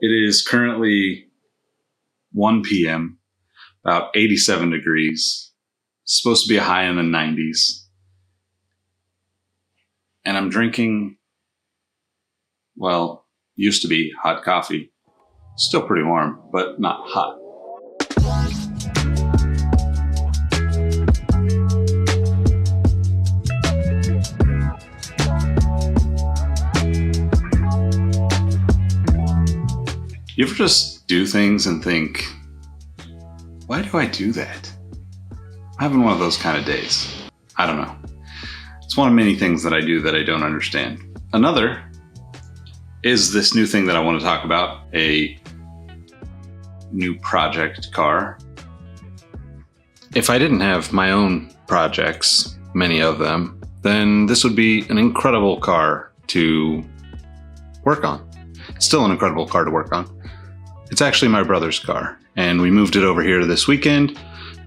It is currently 1 p.m., about 87 degrees. It's supposed to be a high in the 90s. And I'm drinking, well, used to be hot coffee. Still pretty warm, but not hot. You ever just do things and think, why do I do that? I'm having one of those kind of days. I don't know. It's one of many things that I do that I don't understand. Another is this new thing that I want to talk about, a new project car. If I didn't have my own projects, many of them, then this would be an incredible car to work on. It's still an incredible car to work on. It's actually my brother's car, and we moved it over here this weekend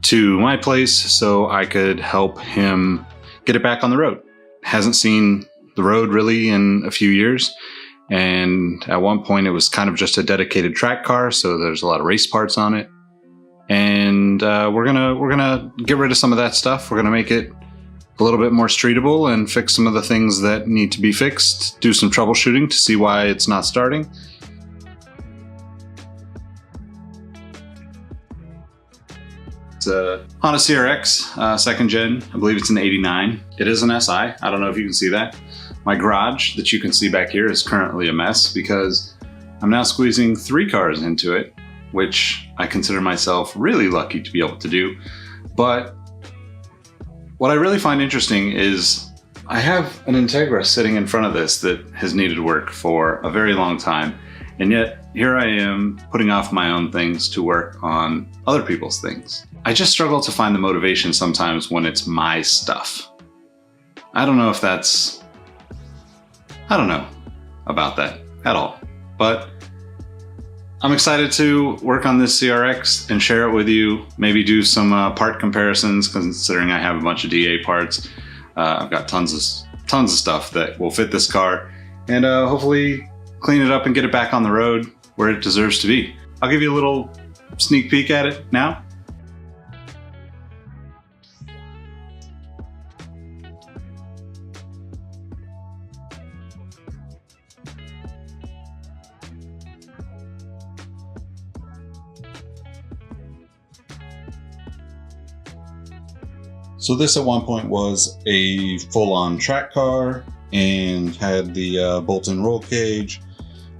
to my place so I could help him get it back on the road. Hasn't seen the road really in a few years, and at one point it was kind of just a dedicated track car, so there's a lot of race parts on it. And we're gonna get rid of some of that stuff. We're gonna make it a little bit more streetable and fix some of the things that need to be fixed, do some troubleshooting to see why it's not starting. It's a Honda CRX, second gen. I believe it's an 89. It is an SI. I don't know if you can see that. My garage that you can see back here is currently a mess because I'm now squeezing 3 cars into it, which I consider myself really lucky to be able to do. But what I really find interesting is I have an Integra sitting in front of this that has needed work for a very long time. And yet here I am putting off my own things to work on other people's things. I just struggle to find the motivation sometimes when it's my stuff. I don't know if that's, I don't know about that at all, but I'm excited to work on this CRX and share it with you. Maybe do some part comparisons, considering I have a bunch of DA parts. I've got tons of stuff that will fit this car, and hopefully clean it up and get it back on the road where it deserves to be. I'll give you a little sneak peek at it now. So this at one point was a full-on track car and had the bolt-in roll cage,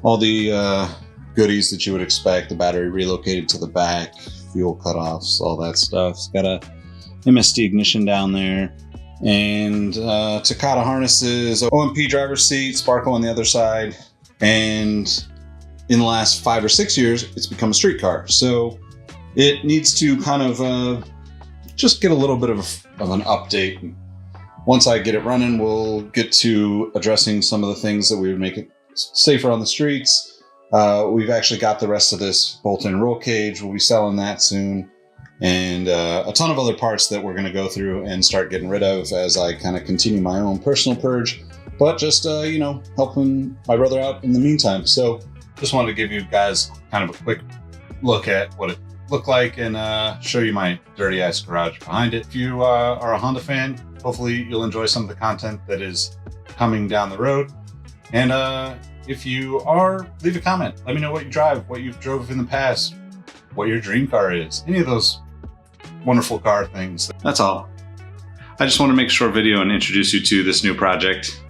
all the goodies that you would expect, the battery relocated to the back, fuel cutoffs, all that stuff. It's got a MSD ignition down there, and Takata harnesses, OMP driver's seat, sparkle on the other side, and in the last 5 or 6 years, it's become a street car. So it needs to kind of just get a little bit of an update. Once I get it running, we'll get to addressing some of the things that we would make it safer on the streets. We've actually got the rest of this bolt-in roll cage. We'll be selling that soon. And a ton of other parts that we're going to go through and start getting rid of as I kind of continue my own personal purge. But just, you know, helping my brother out in the meantime. So just wanted to give you guys kind of a quick look at what it look like and show you my dirty ass garage behind it. If you are a Honda fan, hopefully you'll enjoy some of the content that is coming down the road. And if you are, leave a comment. Let me know what you drive, what you've drove in the past, what your dream car is, any of those wonderful car things. That's all. I just want to make a short video and introduce you to this new project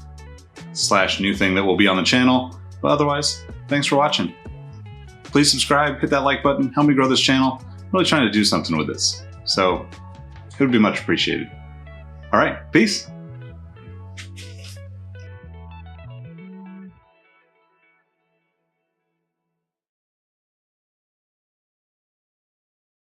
/ new thing that will be on the channel. But otherwise, thanks for watching. Please subscribe, hit that like button, help me grow this channel. I'm really trying to do something with this, so it would be much appreciated. All right, peace.